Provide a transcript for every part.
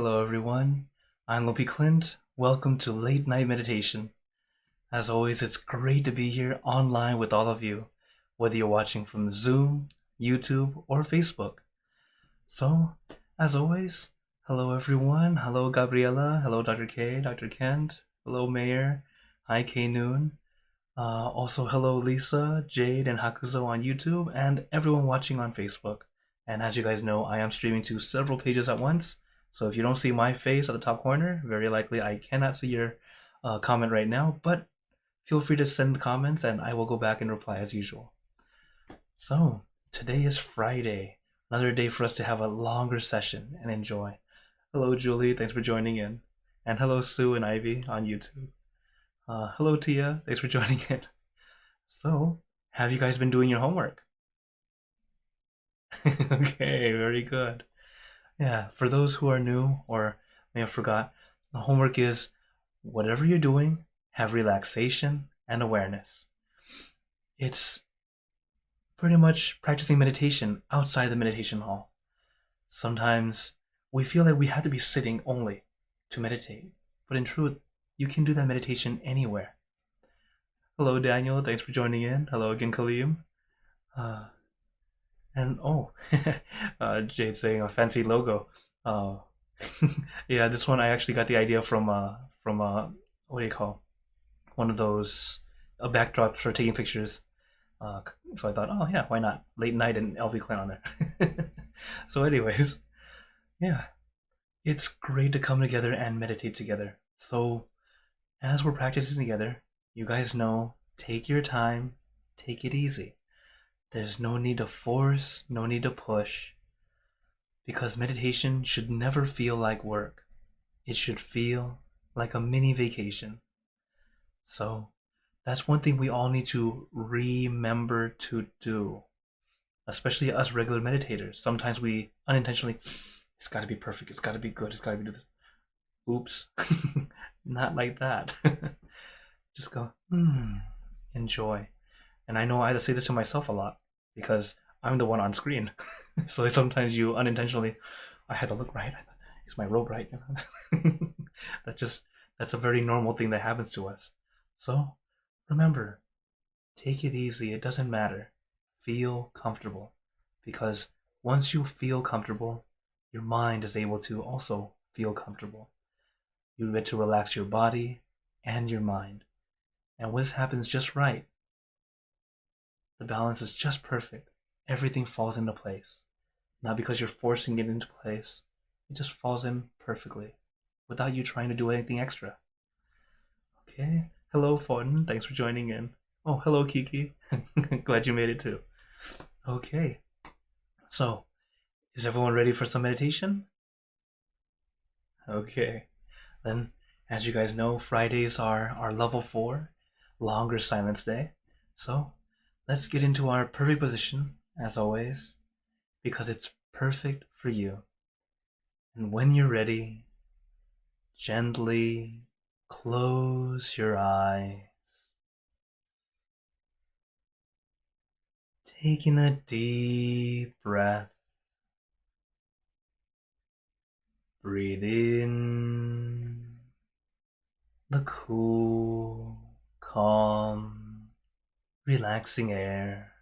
Hello, everyone. I'm Lopi Clint. Welcome to Late Night Meditation. As always, it's great to be here online with all of you, whether you're watching from Zoom, YouTube, or Facebook. So, as always, hello, everyone. Hello, Gabriella. Hello, Dr. K, Dr. Kent. Hello, Mayor. Hi, K Noon. Also, hello, Lisa, Jade, and Hakuzo on YouTube, and everyone watching on Facebook. And as you guys know, I am streaming to several pages at once. So if you don't see my face at the top corner, very likely I cannot see your comment right now, but feel free to send comments and I will go back and reply as usual. So today is Friday, another day for us to have a longer session and enjoy. Hello, Julie, thanks for joining in. And hello, Sue and Ivy on YouTube. Hello, Tia, thanks for joining in. So, have you guys been doing your homework? Okay, very good. Yeah, for those who are new or may have forgot, the homework is whatever you're doing, have relaxation and awareness. It's pretty much practicing meditation outside the meditation hall. Sometimes we feel like we have to be sitting only to meditate, but in truth, you can do that meditation anywhere. Hello, Daniel. Thanks for joining in. Hello again, Kaleem. And oh, Jade saying a fancy logo. Uh, yeah, this one I actually got the idea from what do you call one of those a backdrop for taking pictures. So I thought, oh yeah, why not? Late night and LV Clan on there. So, anyways, yeah, it's great to come together and meditate together. So, as we're practicing together, you guys know, take your time, take it easy. There's no need to force, no need to push, because meditation should never feel like work. It should feel like a mini vacation. So that's one thing we all need to remember to do, especially us regular meditators. Sometimes we unintentionally, it's got to be perfect, it's got to be good, it's got to be this. Oops, not like that. Just go, enjoy. And I know I have to say this to myself a lot because I'm the one on screen. So sometimes you unintentionally, I had to look right. I thought, is my robe right? That's a very normal thing that happens to us. So remember, take it easy. It doesn't matter. Feel comfortable, because once you feel comfortable, your mind is able to also feel comfortable. You get to relax your body and your mind. And when this happens just right, the balance is just perfect. Everything falls into place. Not because you're forcing it into place. It just falls in perfectly without you trying to do anything extra. Okay. Hello, Fortin. Thanks for joining in. Oh, hello, Kiki. Glad you made it too. Okay. So, is everyone ready for some meditation? Okay. Then, as you guys know, Fridays are our level 4 longer silence day. So, let's get into our perfect position, as always, because it's perfect for you. And when you're ready, gently close your eyes. Taking a deep breath. Breathe in the cool, calm, relaxing air.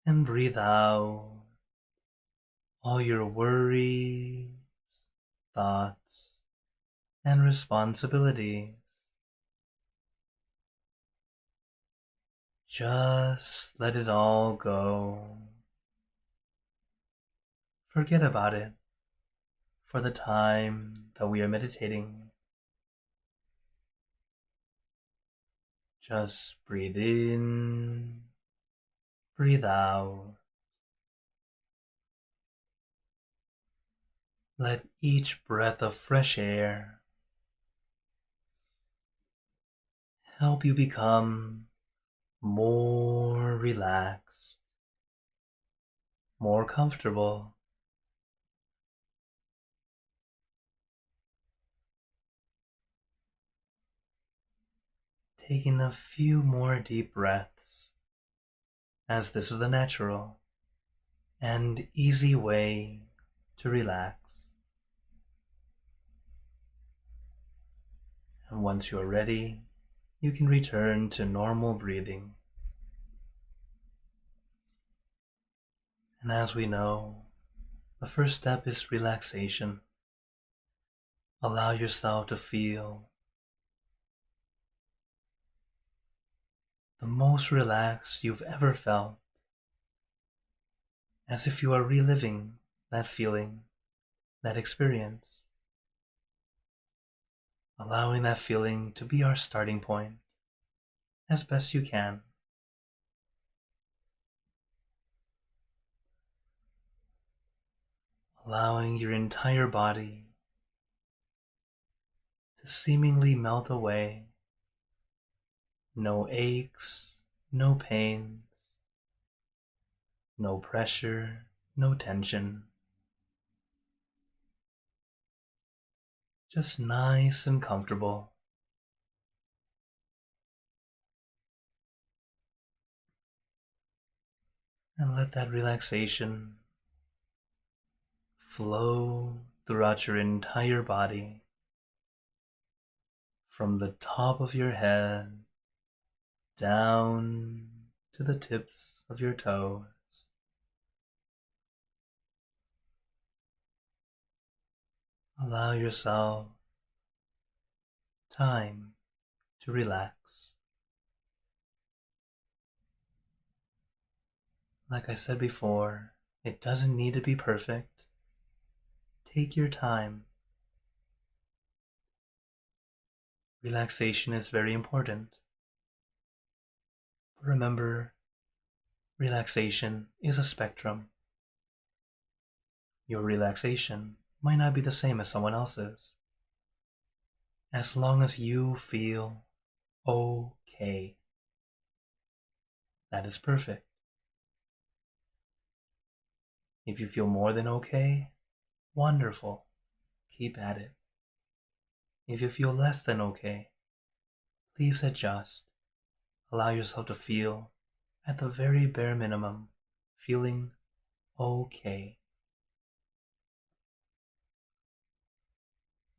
And breathe out all your worries, thoughts, and responsibilities. Just let it all go. Forget about it for the time that we are meditating. Just breathe in, breathe out. Let each breath of fresh air help you become more relaxed, more comfortable. Taking a few more deep breaths, as this is a natural and easy way to relax. And once you are ready, you can return to normal breathing. And as we know, the first step is relaxation. Allow yourself to feel the most relaxed you've ever felt, as if you are reliving that feeling, that experience. Allowing that feeling to be our starting point as best you can. Allowing your entire body to seemingly melt away. No aches, no pains, no pressure, no tension. Just nice and comfortable. And let that relaxation flow throughout your entire body, from the top of your head down to the tips of your toes. Allow yourself time to relax. Like I said before, it doesn't need to be perfect. Take your time. Relaxation is very important. But remember, relaxation is a spectrum. Your relaxation might not be the same as someone else's. As long as you feel okay, that is perfect. If you feel more than okay, wonderful. Keep at it. If you feel less than okay, please adjust. Allow yourself to feel, at the very bare minimum, feeling okay.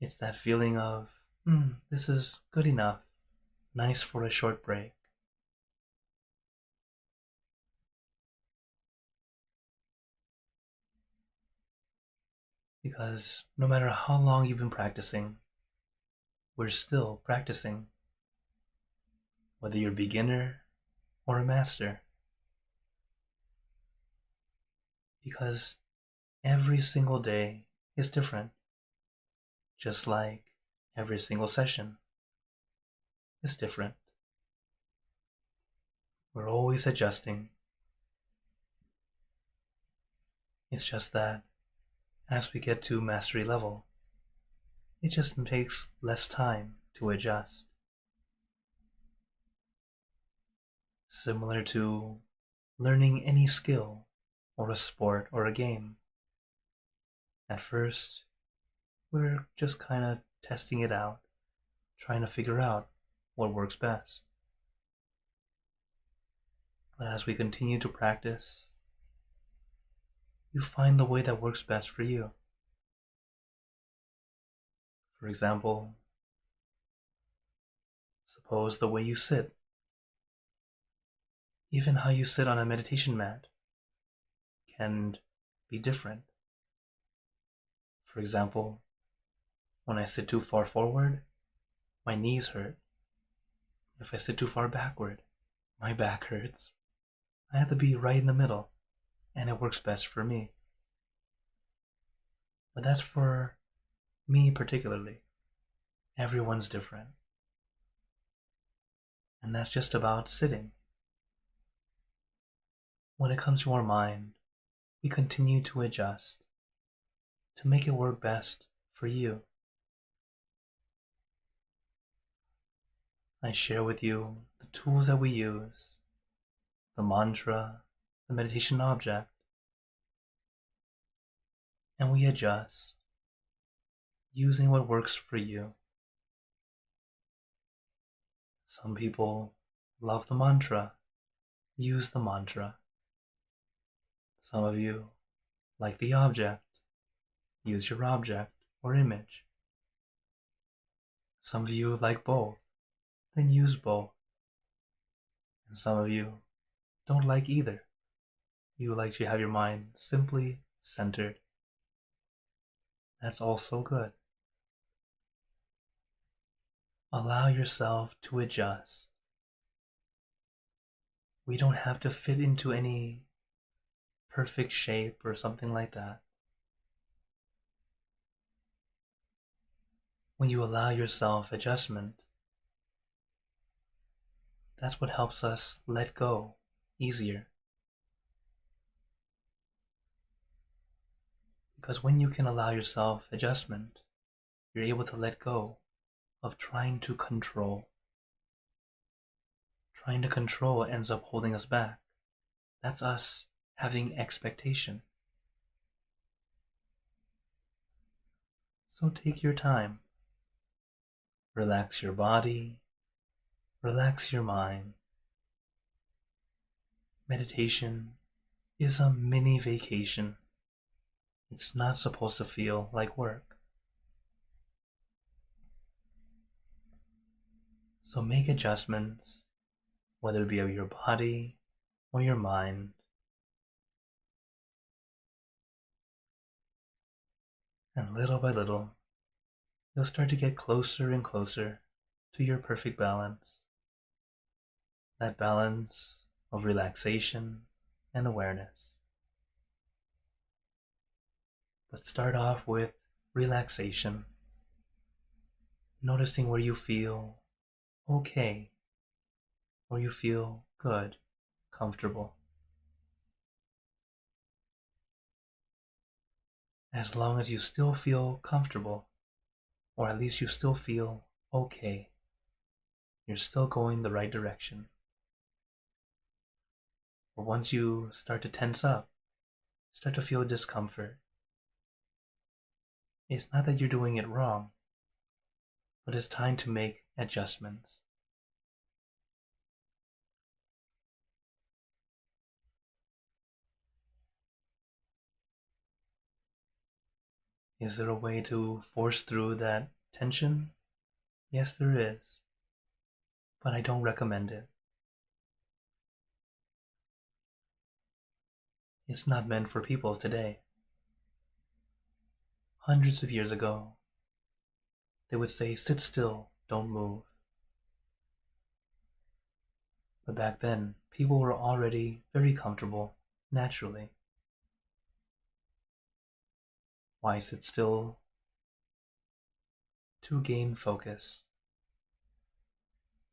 It's that feeling of, this is good enough, nice for a short break. Because no matter how long you've been practicing, we're still practicing. Whether you're a beginner or a master. Because every single day is different. Just like every single session is different. We're always adjusting. It's just that as we get to mastery level, it just takes less time to adjust. Similar to learning any skill or a sport or a game. At first, we're just kind of testing it out, trying to figure out what works best. But as we continue to practice, you find the way that works best for you. For example, suppose the way you sit, even how you sit on a meditation mat, can be different. For example, when I sit too far forward, my knees hurt. If I sit too far backward, my back hurts. I have to be right in the middle, and it works best for me. But that's for me particularly. Everyone's different. And that's just about sitting. When it comes to our mind, we continue to adjust to make it work best for you. I share with you the tools that we use, the mantra, the meditation object, and we adjust using what works for you. Some people love the mantra, use the mantra. Some of you like the object, use your object or image. Some of you like both, then use both. And some of you don't like either. You like to have your mind simply centered. That's also good. Allow yourself to adjust. We don't have to fit into any perfect shape or something like that. When you allow yourself adjustment, that's what helps us let go easier. Because when you can allow yourself adjustment, you're able to let go of trying to control. Trying to control ends up holding us back. That's us having expectation. So take your time. Relax your body. Relax your mind. Meditation is a mini vacation. It's not supposed to feel like work. So make adjustments, whether it be of your body or your mind. And little by little, you'll start to get closer and closer to your perfect balance. That balance of relaxation and awareness. But start off with relaxation, noticing where you feel okay, where you feel good, comfortable. As long as you still feel comfortable, or at least you still feel okay, you're still going the right direction. But once you start to tense up, start to feel discomfort, it's not that you're doing it wrong, but it's time to make adjustments. Is there a way to force through that tension? Yes, there is, but I don't recommend it. It's not meant for people today. Hundreds of years ago, they would say, sit still, don't move. But back then, people were already very comfortable, naturally. Why sit still? To gain focus.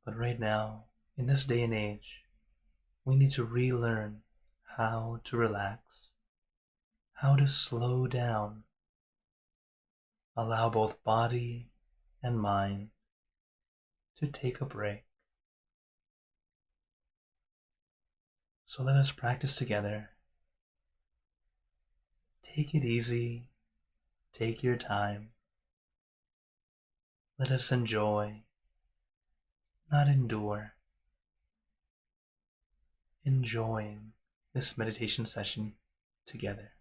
But right now, in this day and age, we need to relearn how to relax, how to slow down, allow both body and mind to take a break. So let us practice together. Take it easy, take your time. Let us enjoy, not endure, enjoying this meditation session together.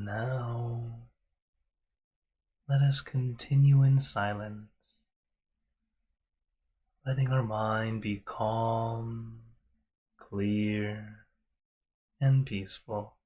Now, let just continue in silence, letting our mind be calm, clear, and peaceful.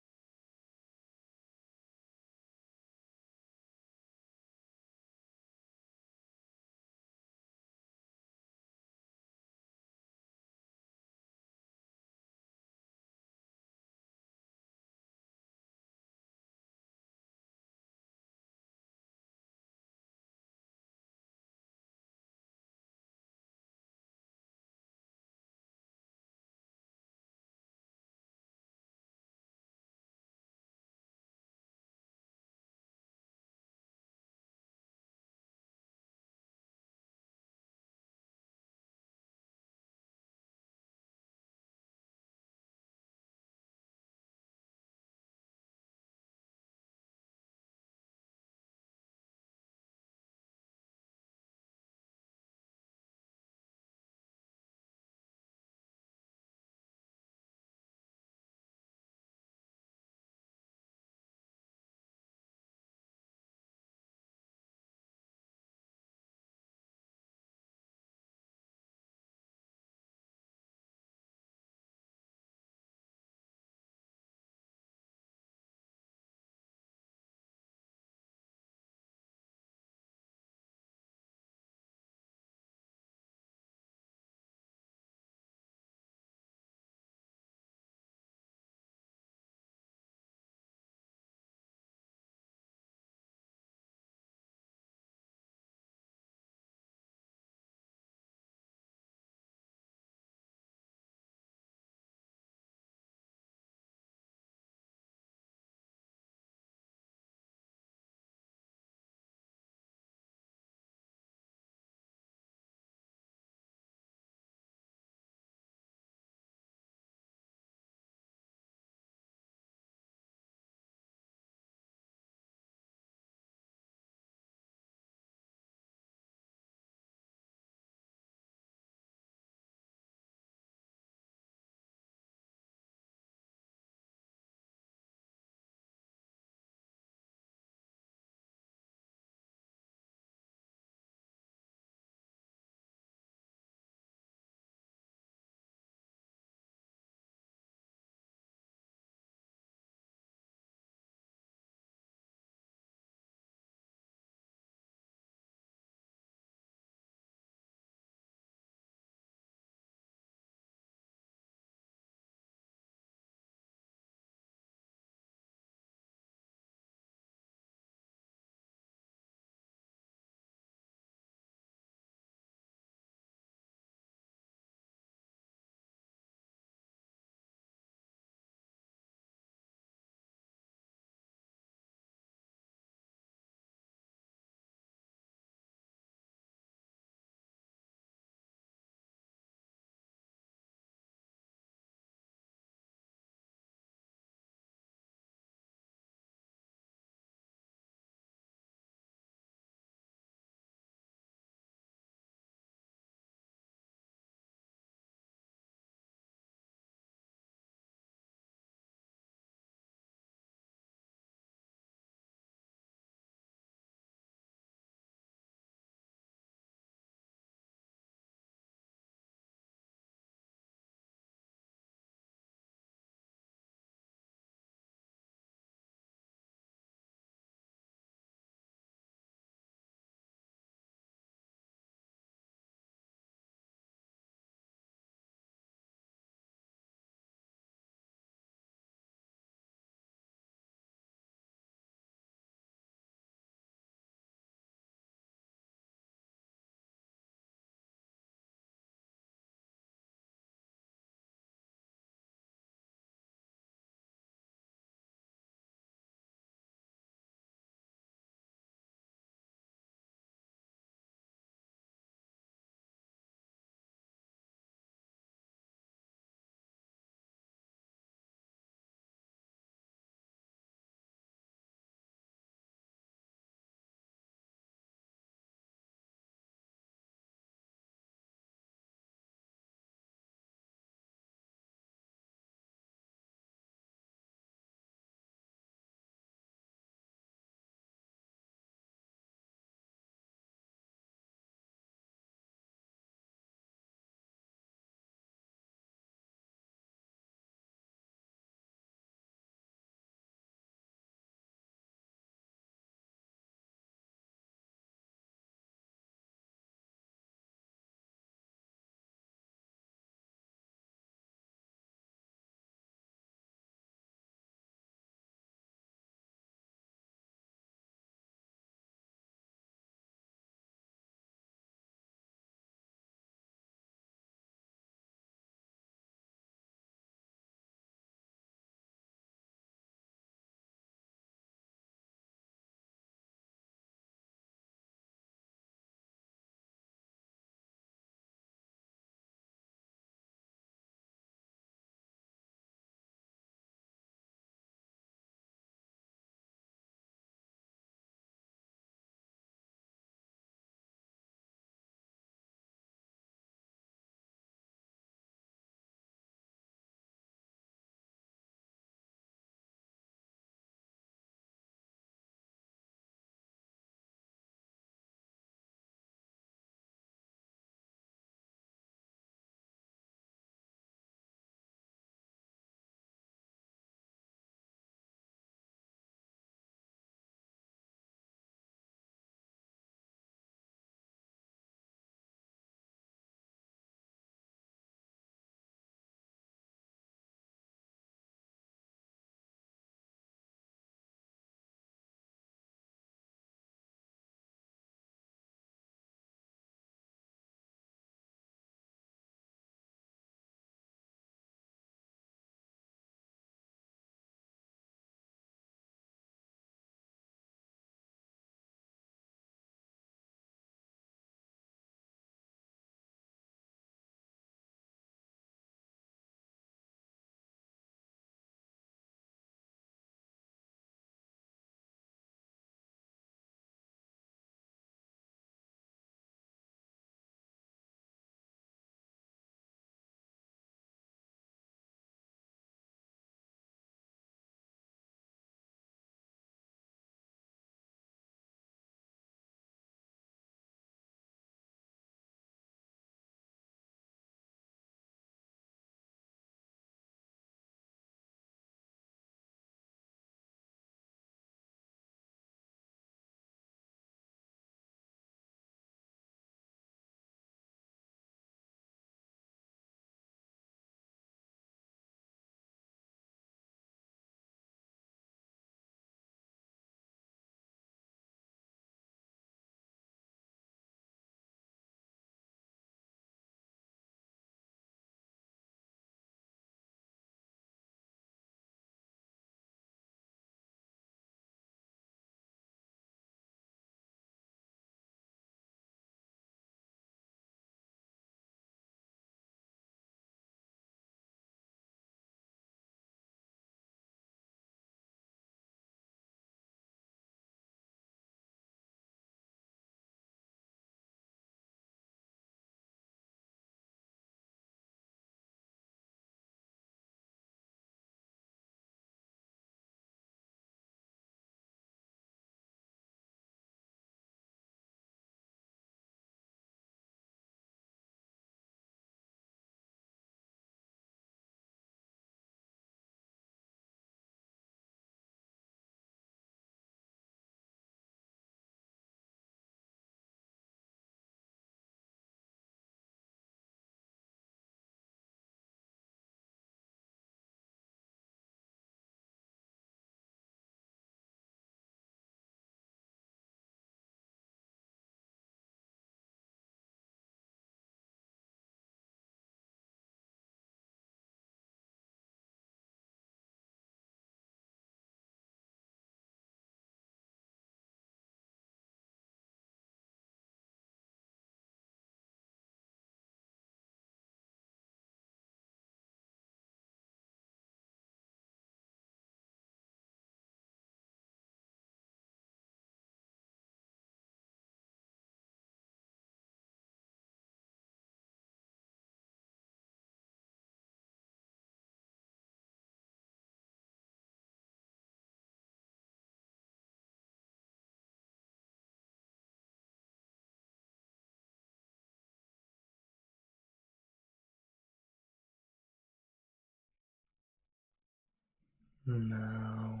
Now,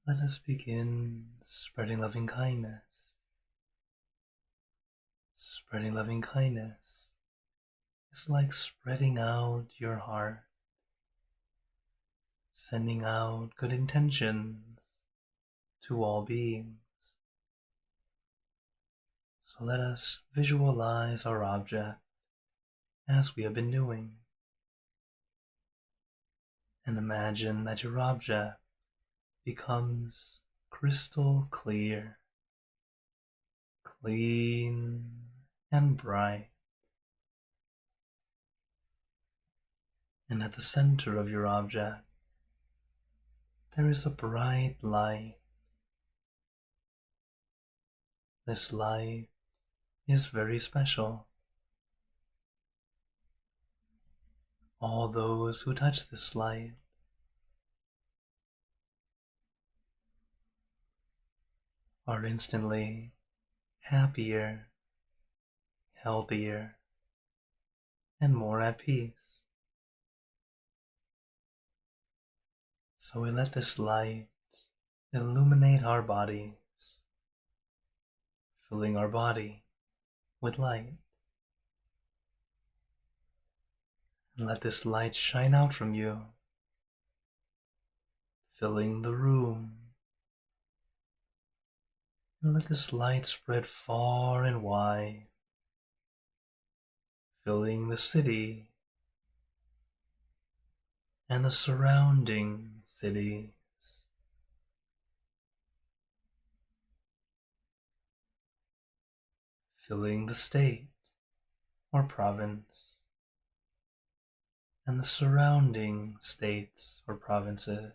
let us begin spreading loving kindness. Spreading loving kindness is like spreading out your heart, sending out good intentions to all beings. So let us visualize our object as we have been doing, and imagine that your object becomes crystal clear, clean and bright. And at the center of your object, there is a bright light. This light is very special. All those who touch this light are instantly happier, healthier, and more at peace. So we let this light illuminate our bodies, filling our body with light. And let this light shine out from you, filling the room. And let this light spread far and wide, filling the city and the surrounding cities. Filling the state or province and the surrounding states or provinces.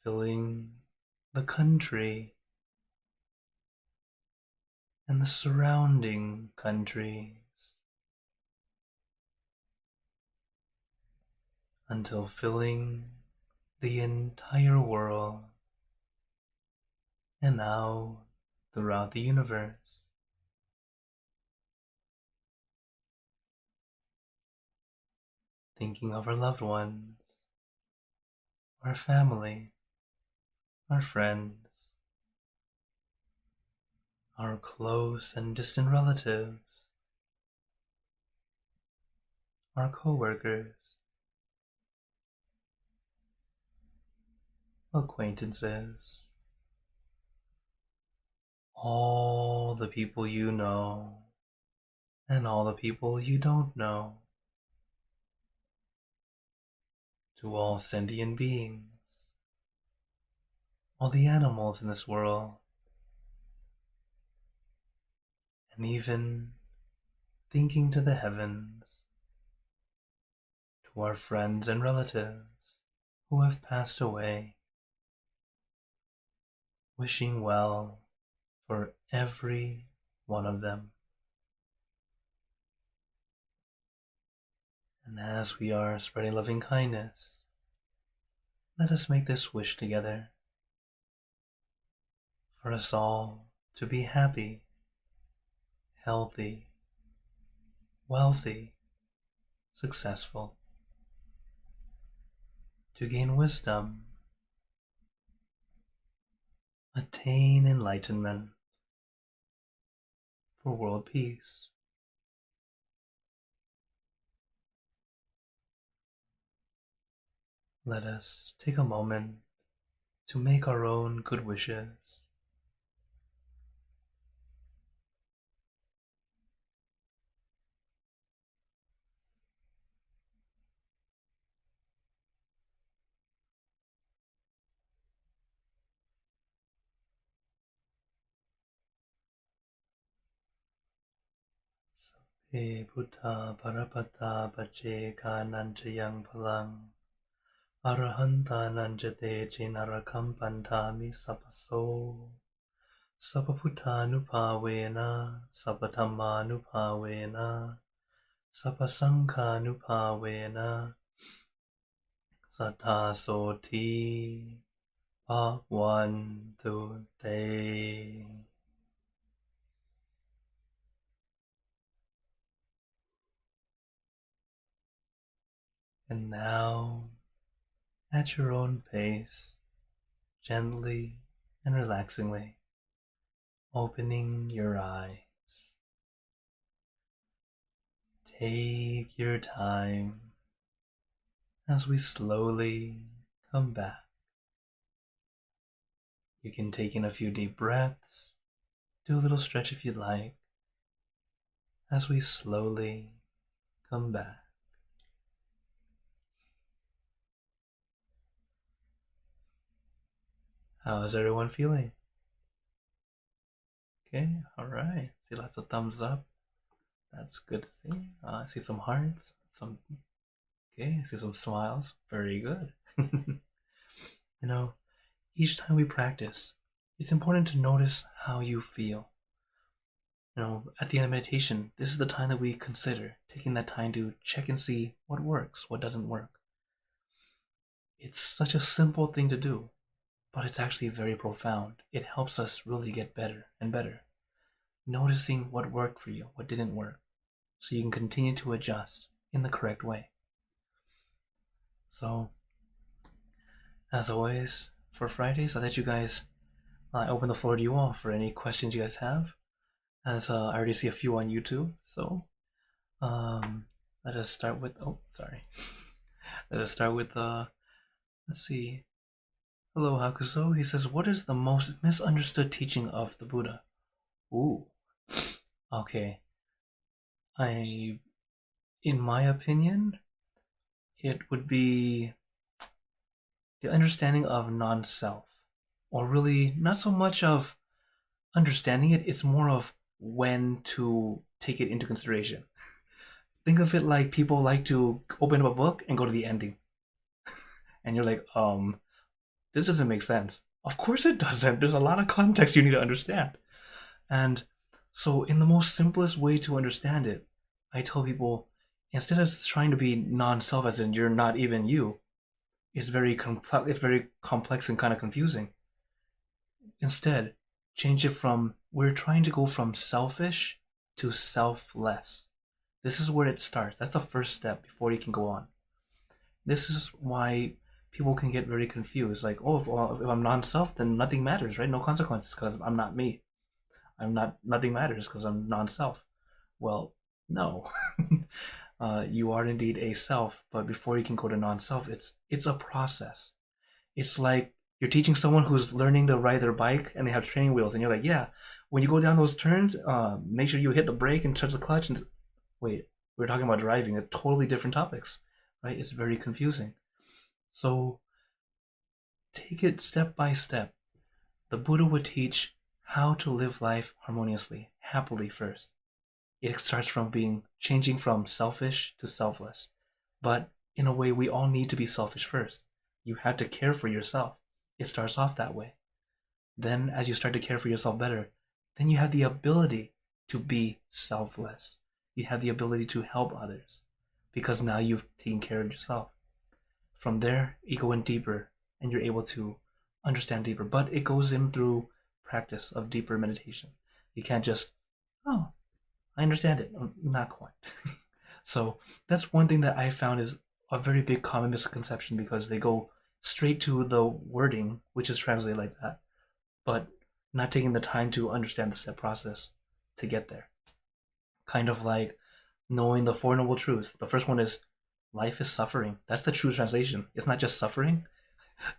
Filling the country and the surrounding countries, until filling the entire world and now throughout the universe. Thinking of our loved ones, our family, our friends, our close and distant relatives, our co-workers, acquaintances, all the people you know and all the people you don't know, to all sentient beings, all the animals in this world, and even thinking to the heavens, to our friends and relatives who have passed away, wishing well for every one of them. And as we are spreading loving kindness, let us make this wish together for us all to be happy, healthy, wealthy, successful, to gain wisdom, attain enlightenment, for world peace. Let us take a moment to make our own good wishes. E Buddha Parapata Pace Kananchayang Palang Arahanta Nanjate Chinarakam Pantami Sapaso Sapaputtanupavena Sapatamanupavena Sapasankhanupavena Satasoti Bhagwantu Te. And now, at your own pace, gently and relaxingly, opening your eyes. Take your time as we slowly come back. You can take in a few deep breaths, do a little stretch if you'd like, as we slowly come back. How is everyone feeling? Okay, alright. See lots of thumbs up. That's good to see. I see some hearts. Okay, I see some smiles. Very good. Each time we practice, it's important to notice how you feel. At the end of meditation, this is the time that we consider taking that time to check and see what works, what doesn't work. It's such a simple thing to do, but it's actually very profound. It helps us really get better and better. Noticing what worked for you, what didn't work, so you can continue to adjust in the correct way. So, as always, for Fridays, I'll let you guys open the floor to you all for any questions you guys have. As I already see a few on YouTube, so let us start with. Oh, sorry. Let us start with. Let's see. Hello, Hakuso. He says, "What is the most misunderstood teaching of the Buddha?" Ooh. Okay. In my opinion, it would be the understanding of non-self, or really not so much of understanding it. It's more of when to take it into consideration. Think of it like people like to open up a book and go to the ending. And you're like, this doesn't make sense. Of course it doesn't. There's a lot of context you need to understand. And so in the most simplest way to understand it, I tell people, instead of trying to be non-self as in you're not even you, it's very complex and kind of confusing. Instead, change it from, we're trying to go from selfish to selfless. This is where it starts. That's the first step before you can go on. This is why people can get very confused. Like, oh, if I'm non-self, then nothing matters, right? No consequences because I'm not me. Nothing matters because I'm non-self. Well, no. You are indeed a self, but before you can go to non-self, it's a process. It's like you're teaching someone who's learning to ride their bike and they have training wheels, and you're like, yeah, when you go down those turns, make sure you hit the brake and touch the clutch. And wait, we're talking about driving, a totally different topics, right? It's very confusing. So take it step by step. The Buddha would teach how to live life harmoniously, happily first. It starts from changing from selfish to selfless. But in a way, we all need to be selfish first. You have to care for yourself. It starts off that way. Then as you start to care for yourself better, then you have the ability to be selfless. You have the ability to help others because now you've taken care of yourself. From there, you go in deeper and you're able to understand deeper. But it goes in through practice of deeper meditation. You can't just, oh, I understand it. Not quite. So that's one thing that I found is a very big common misconception because they go straight to the wording, which is translated like that, but not taking the time to understand the step process to get there. Kind of like knowing the Four Noble Truths. The first one is life is suffering. That's the true translation. It's not just suffering.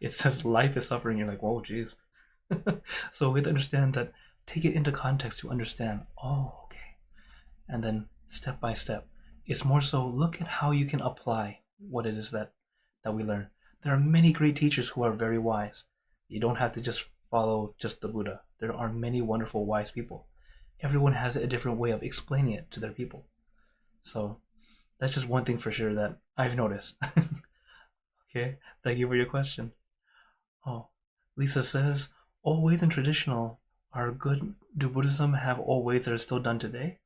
It says life is suffering. You're like, whoa, geez. So we have to understand that, take it into context to understand, oh, okay. And then step by step. It's more so look at how you can apply what it is that we learn. There are many great teachers who are very wise. You don't have to just follow just the Buddha. There are many wonderful, wise people. Everyone has a different way of explaining it to their people. So that's just one thing for sure that I've noticed. Okay, thank you for your question. Oh, Lisa says, all ways and traditional are good. Do Buddhism have all ways that are still done today?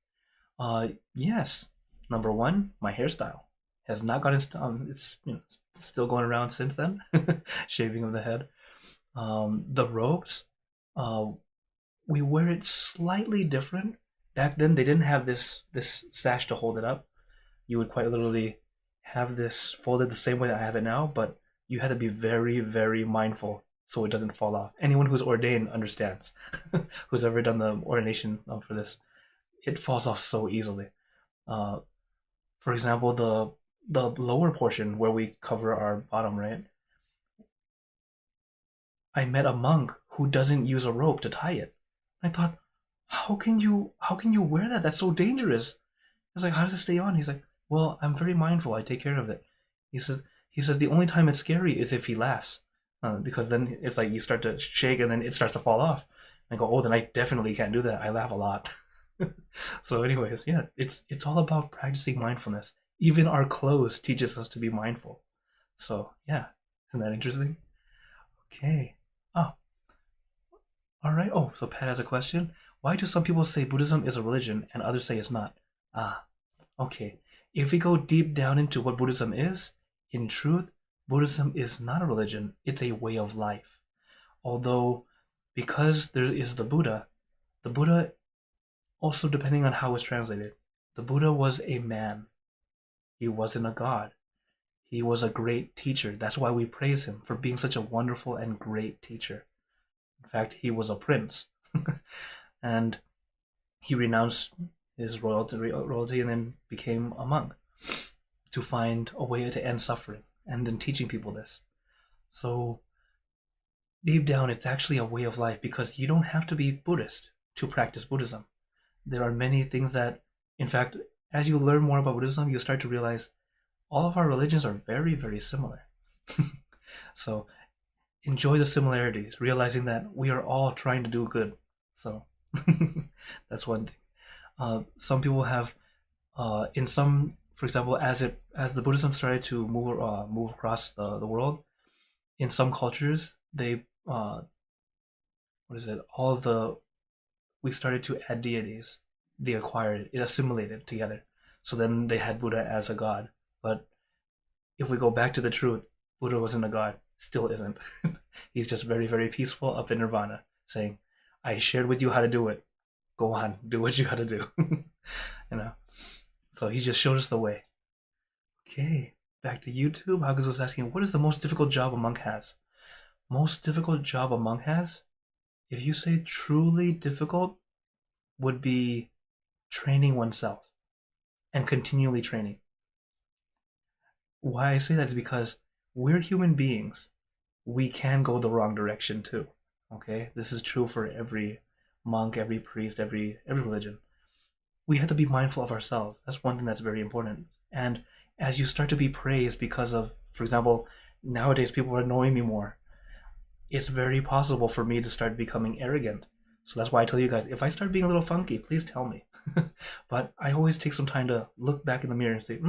Yes. Number one, my hairstyle has not gotten. It's still going around since then. Shaving of the head. The robes, we wear it slightly different. Back then, they didn't have this sash to hold it up. You would quite literally have this folded the same way that I have it now, but you had to be very, very mindful so it doesn't fall off. Anyone who's ordained understands. Who's ever done the ordination for this, it falls off so easily. Uh, for example, the lower portion where we cover our bottom, right? I met a monk who doesn't use a rope to tie it. I thought, how can you wear that? That's so dangerous. I was like, how does it stay on? He's like, well, I'm very mindful. I take care of it. He says the only time it's scary is if he laughs, because then it's like you start to shake and then it starts to fall off. I go, oh, then I definitely can't do that. I laugh a lot. So, anyways, yeah, it's all about practicing mindfulness. Even our clothes teaches us to be mindful. So, yeah, isn't that interesting? Okay. Oh, all right. Oh, so Pat has a question. Why do some people say Buddhism is a religion and others say it's not? Ah, okay. If we go deep down into what Buddhism is, in truth, Buddhism is not a religion, it's a way of life. Although, because there is the Buddha also, depending on how it's translated, the Buddha was a man. He wasn't a god. He was a great teacher. That's why we praise him for being such a wonderful and great teacher. In fact, he was a prince. And he renounced his royalty and then became a monk to find a way to end suffering and then teaching people this. So deep down, it's actually a way of life because you don't have to be Buddhist to practice Buddhism. There are many things that, in fact, as you learn more about Buddhism, you start to realize all of our religions are very, very similar. So enjoy the similarities, realizing that we are all trying to do good. So that's one thing. Some people have, in some, for example, as the Buddhism started to move across the world, in some cultures they what is it? All of the we started to add deities. They acquired it, assimilated together. So then they had Buddha as a god. But if we go back to the truth, Buddha wasn't a god, still isn't. He's just very, very peaceful up in nirvana, saying, I shared with you how to do it. Go on, do what you gotta do. You know. So he just showed us the way. Okay, back to YouTube. Hagus was asking, what is the most difficult job a monk has? Most difficult job a monk has? If you say truly difficult, would be training oneself and continually training. Why I say that is because we're human beings. We can go the wrong direction too. Okay, this is true for every monk, every priest, every religion. We have to be mindful of ourselves. That's one thing that's very important. And as you start to be praised because of, for example, nowadays people are annoying me more, it's very possible for me to start becoming arrogant. So that's why I tell you guys, if I start being a little funky, please tell me. But I always take some time to look back in the mirror and say,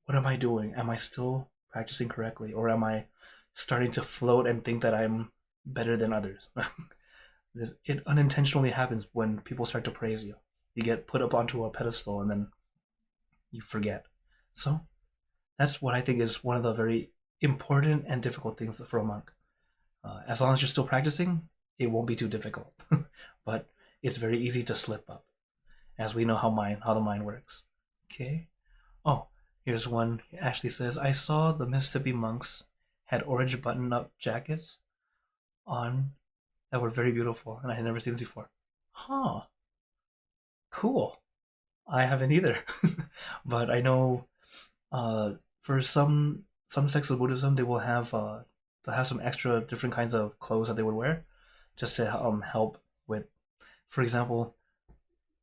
what am I doing? Am I still practicing correctly? Or am I starting to float and think that I'm better than others? It unintentionally happens when people start to praise you. You get put up onto a pedestal and then you forget. So that's what I think is one of the very important and difficult things for a monk. As long as you're still practicing, it won't be too difficult. But it's very easy to slip up, as we know how the mind works. Okay. Oh, here's one. Ashley says, I saw the Mississippi monks had orange button-up jackets on that were very beautiful, and I had never seen them before. Huh. Cool. I haven't either. But I know for some sects of Buddhism, they'll have some extra different kinds of clothes that they would wear just to help with, for example,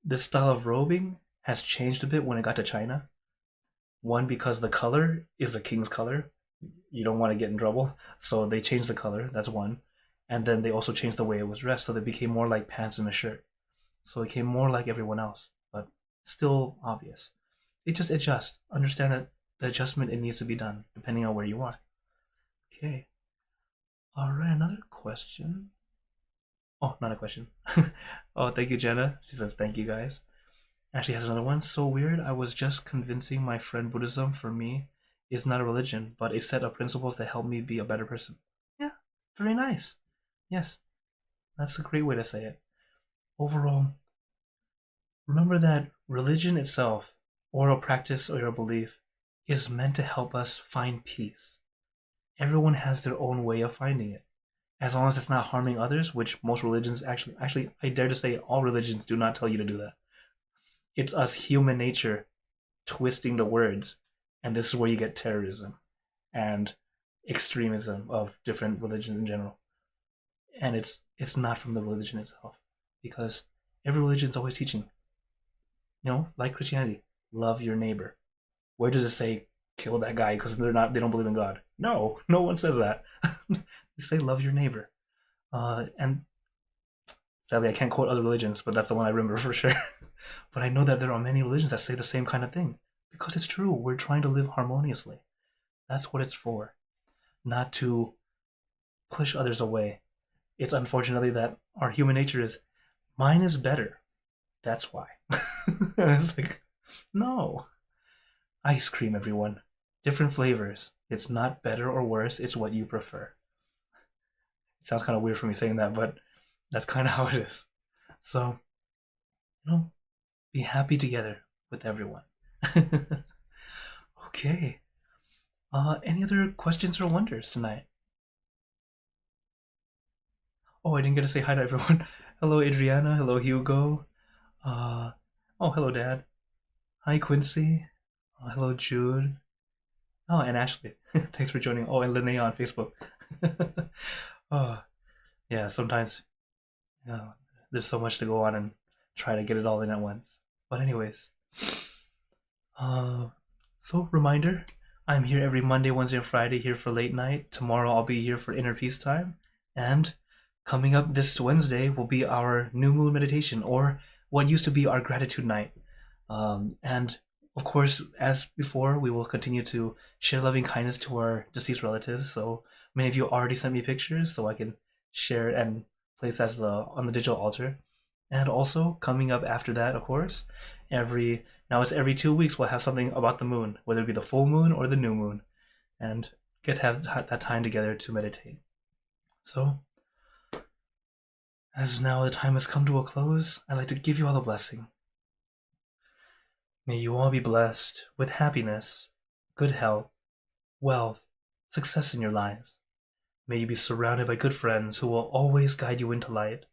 this style of robing has changed a bit when it got to China. One, because the color is the king's color. You don't want to get in trouble. So they changed the color. That's one. And then they also changed the way it was dressed. So they became more like pants and a shirt. So it became more like everyone else, but still obvious. It just adjusts. Understand that the adjustment, it needs to be done depending on where you are. Okay. All right, another question. Oh, not a question. Oh, thank you, Jenna. She says, thank you, guys. Ashley has another one. So weird. I was just convincing my friend Buddhism, for me, is not a religion, but a set of principles that help me be a better person. Yeah, very nice. Yes, that's a great way to say it. Overall, remember that religion itself, or a practice or a belief, is meant to help us find peace. Everyone has their own way of finding it. As long as it's not harming others, which most religions actually, I dare to say all religions do not tell you to do that. It's us human nature twisting the words, and this is where you get terrorism and extremism of different religions in general. And it's not from the religion itself, because every religion is always teaching, like Christianity, love your neighbor. Where does it say kill that guy because they don't believe in God? No, no one says that. They say love your neighbor. And sadly, I can't quote other religions, but that's the one I remember for sure. But I know that there are many religions that say the same kind of thing, because it's true. We're trying to live harmoniously. That's what it's for, not to push others away. It's unfortunately that our human nature is, mine is better. That's why. And it's like, no. Ice cream, everyone. Different flavors. It's not better or worse. It's what you prefer. It sounds kind of weird for me saying that, but that's kind of how it is. So, be happy together with everyone. Okay. Any other questions or wonders tonight? Oh, I didn't get to say hi to everyone. Hello, Adriana. Hello, Hugo. Hello, Dad. Hi, Quincy. Hello, Jude. Oh, and Ashley. Thanks for joining. Oh, and Linnea on Facebook. Yeah, sometimes there's so much to go on and try to get it all in at once. But anyways, so reminder, I'm here every Monday, Wednesday, and Friday here for late night. Tomorrow I'll be here for inner peace time. And coming up this Wednesday will be our new moon meditation, or what used to be our gratitude night. And of course, as before, we will continue to share loving kindness to our deceased relatives. So many of you already sent me pictures, so I can share and place as on the digital altar. And also coming up after that, of course, every 2 weeks we'll have something about the moon, whether it be the full moon or the new moon, and get to have that time together to meditate. So, as now the time has come to a close, I'd like to give you all a blessing. May you all be blessed with happiness, good health, wealth, success in your lives. May you be surrounded by good friends who will always guide you into light,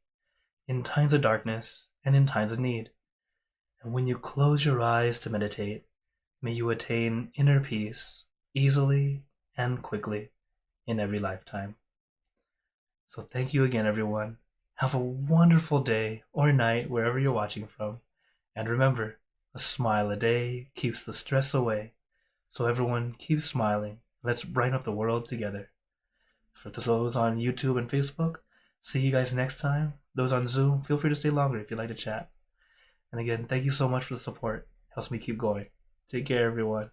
in times of darkness and in times of need. And when you close your eyes to meditate, may you attain inner peace easily and quickly in every lifetime. So thank you again, everyone. Have a wonderful day or night wherever you're watching from. And remember, a smile a day keeps the stress away. So everyone, keep smiling. Let's brighten up the world together. For those on YouTube and Facebook, see you guys next time. Those on Zoom, feel free to stay longer if you'd like to chat. And again, thank you so much for the support. Helps me keep going. Take care, everyone.